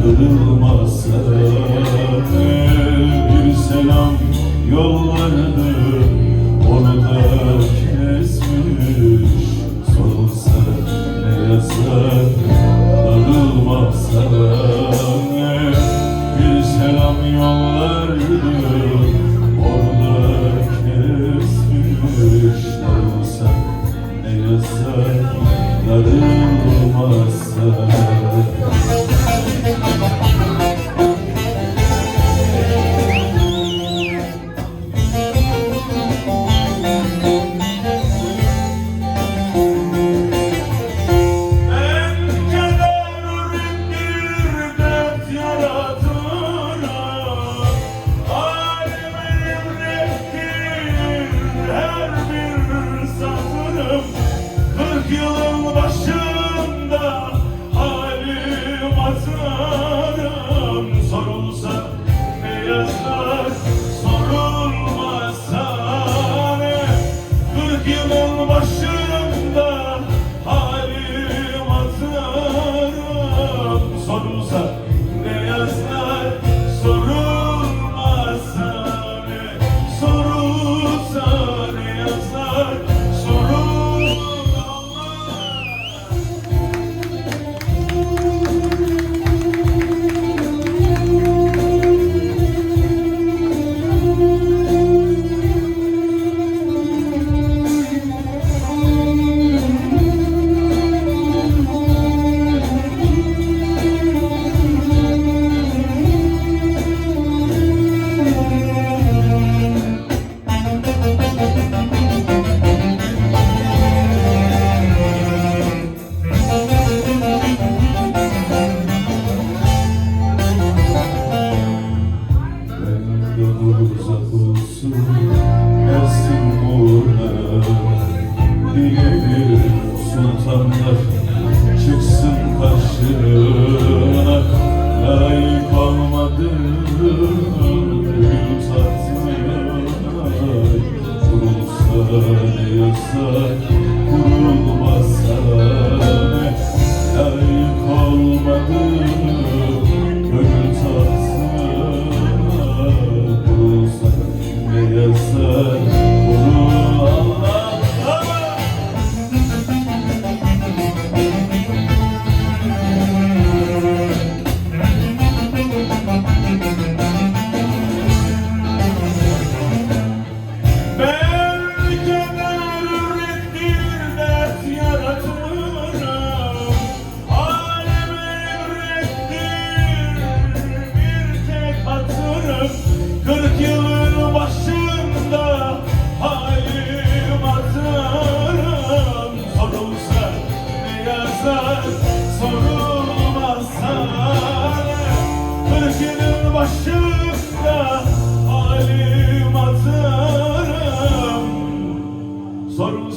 kırılmazsa bir selam yollarını orada kesmiş. Sorulsa ne yazar darılmazsa bir selam yollarını orada kesmiş. Sorulsa ne yazar darılmazsa. Yılın başında halim atarım. Sorulsa ne yazar, sorulmazsa ne? 40 yılın başında halim atarım. Sorulsa ne yazar, sorulmazsa ne? Sorulsa ne yazar, Uzak olsun gelsin uğruna, bilir sultanlar çıksın karşına. Layık olmadım gül tatlıya, kurulsa ne yazar kurulmazsa ne? Layık olmadım gül tatlıya, ne yazar kurul Allah. belki ürettir dert yaratırım. Aleme ürettir bir tek hatırım. 40 yılın başında halim atarım. Sorulsa ne yazar, sorulmazsa ne? 40 yılın başında halim atarım. Sorulsa